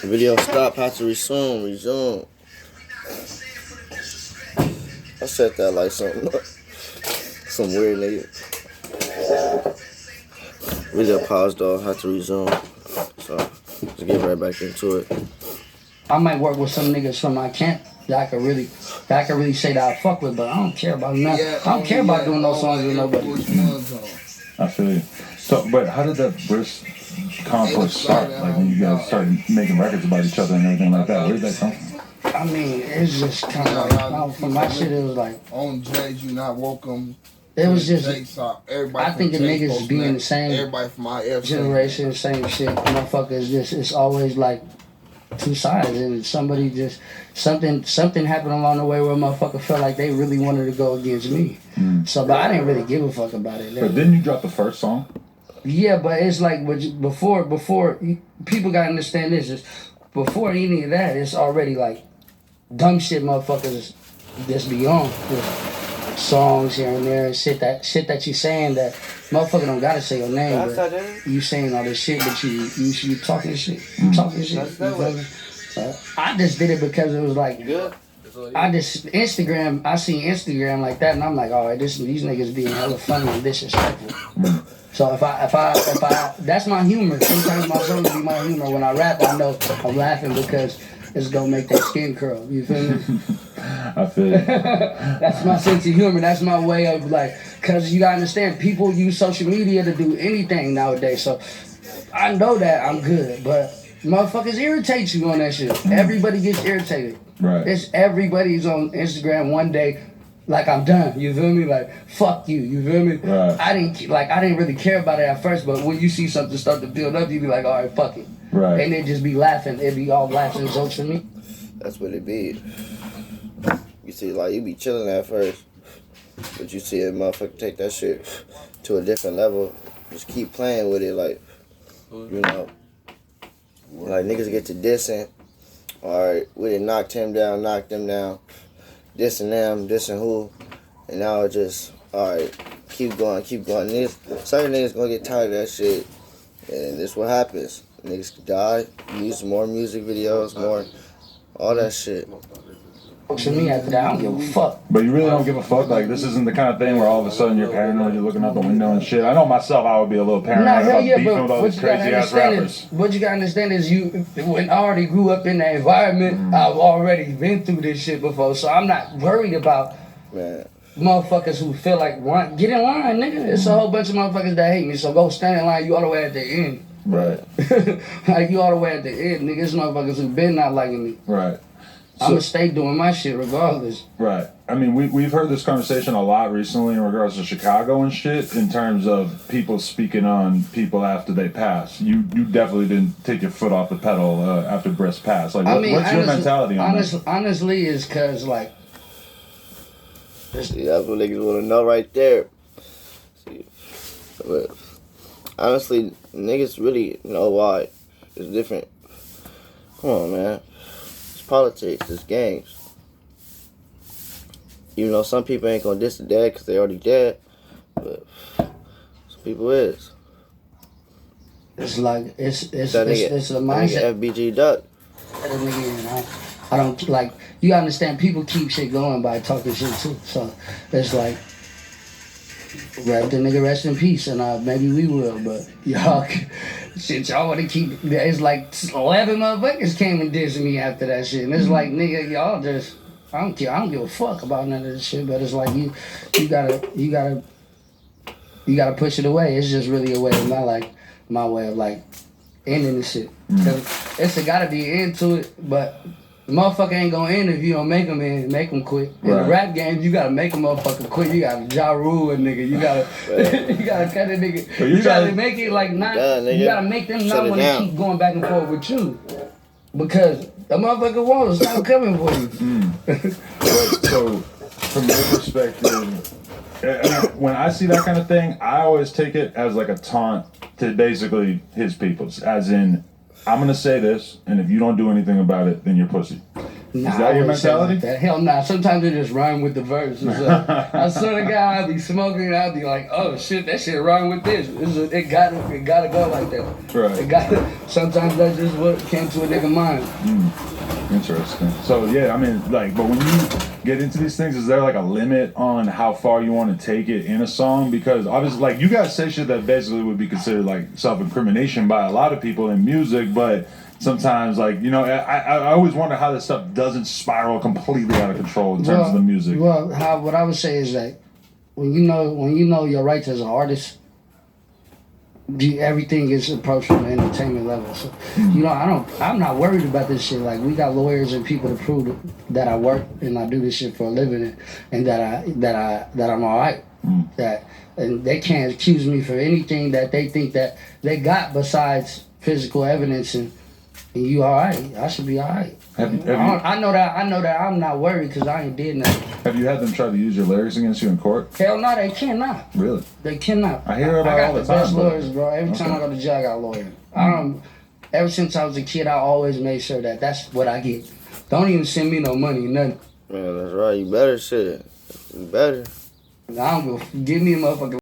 The video stop, have to resume. I said that like some weird nigga. Video paused though, had to resume. So let's get right back into it. I might work with some niggas from my camp that I could really say that I fuck with, but I don't care about nothing. I don't care about doing no songs with nobody. I feel you. So, but how did that Bris conflict start? Like when you guys started making records about each other and everything like that, where did that come from? I mean, it's just kind of like, for my shit, it was like... On J's, you not welcome. It was just... I think the niggas being the same everybody from my generation, same shit. Motherfuckers just, it's always like two sides. And somebody just... Something happened along the way where a motherfucker felt like they really wanted to go against me. So, but I didn't really give a fuck about it. But didn't you drop the first song? Yeah, but it's like before people gotta understand this. Is before any of that, it's already like dumb shit motherfuckers just be on. Just songs here and there and shit that you saying that motherfucker don't gotta say your name, but you saying all this shit, but you talking shit. You talking shit. I just did it because it was like I seen Instagram like that and I'm like, all right, these niggas being hella funny and disrespectful. So if I that's my humor. Sometimes my songs be my humor. When I rap, I know I'm laughing because it's gonna make that skin curl. You feel me? I feel you. That's my sense of humor. That's my way of like, cause you gotta understand, people use social media to do anything nowadays. So I know that I'm good, but motherfuckers irritate you on that shit. Everybody gets irritated. Right. Everybody's on Instagram one day. Like I'm done, you feel me? Like fuck you, you feel me? Right. I didn't really care about it at first, but when you see something start to build up, you be like, all right, fuck it. Right. And they just be laughing. It be all laughing jokes for me. That's what it be. You see, like you be chilling at first, but you see a motherfucker take that shit to a different level. Just keep playing with it, like you know, like niggas get to dissing. All right, we done knocked them down. Dissing them, dissing who, and now it just, alright, keep going. Certain niggas gonna get tired of that shit, and this what happens. Niggas die, use more music videos, more, all that shit. To me, after that, I don't give a fuck. But you really don't give a fuck? Like, this isn't the kind of thing where all of a sudden you're paranoid, you're looking out the window and shit. I know myself, I would be a little paranoid about beefing with all these crazy-ass rappers. What you gotta understand is when I already grew up in that environment, I've already been through this shit before, so I'm not worried about motherfuckers who feel like, get in line, nigga. It's a whole bunch of motherfuckers that hate me, so go stand in line, you all the way at the end. Right. Like, you all the way at the end, nigga. It's motherfuckers who been not liking me. Right. I'm gonna stay doing my shit regardless. Right. I mean, we've heard this conversation a lot recently in regards to Chicago and shit, in terms of people speaking on people after they pass. You definitely didn't take your foot off the pedal after Bris passed. Like, what's your mentality on that? Honestly, is because, like... See, that's what niggas want to know right there. See, but honestly, niggas really know why. It's different. Come on, man. Politics, it's games. Even though some people ain't gonna diss the dead because they already dead, but some people is. It's like it's a mindset. FBG Duck. I don't like. You gotta understand, people keep shit going by talking shit too. So it's like, rap the nigga rest in peace, and maybe we will, but y'all. Shit, y'all wanna keep. It's like 11 motherfuckers came and dissed me after that shit, and it's like, nigga, y'all just. I don't care. I don't give a fuck about none of this shit. But it's like you gotta push it away. It's just really a way of my way of like ending the shit. It's gotta be an end to it, but. The motherfucker ain't gonna end if you don't make them quit. In the rap game, you gotta make a motherfucker quit. You gotta Ja Rule a nigga. You gotta you gotta cut a nigga. You gotta make it like not. You gotta make them not want to keep going back and forth with you, because the motherfucker won't stop coming for you. So, from your perspective, when I see that kind of thing, I always take it as like a taunt to basically his peoples, as in, I'm gonna say this, and if you don't do anything about it, then you're pussy. Nah, Is that I your wouldn't say it mentality? like that. Hell nah. Sometimes it just rhyme with the verse. I swear to God, I'll be smoking and I'll be like, oh shit, that shit rhyme with this. It gotta go like that. Right. It gotta. Sometimes that's just what came to a nigga mind. Interesting. So yeah, I mean, like, but when you get into these things, is there like a limit on how far you want to take it in a song? Because obviously, like, you guys say shit that basically would be considered like self-incrimination by a lot of people in music, but sometimes, like, you know, I always wonder how this stuff doesn't spiral completely out of control in terms of the music. Well, what I would say is that when you know your rights as an artist, everything is approached from an entertainment level. So, you know, I'm not worried about this shit. Like, we got lawyers and people to prove that I work and I do this shit for a living, and that I'm all right. And they can't accuse me for anything that they think that they got besides physical evidence. And you all right? I should be all right. I know that I'm not worried because I ain't did nothing. Have you had them try to use your lyrics against you in court? Hell no, they cannot. Really? They cannot. I hear about I got all the the time, best but- lawyers, bro. Every time I go to jail, I got a lawyer. Ever since I was a kid, I always made sure that that's what I get. Don't even send me no money, nothing. Man, that's right. You better shit. You better. I don't give me a motherfucking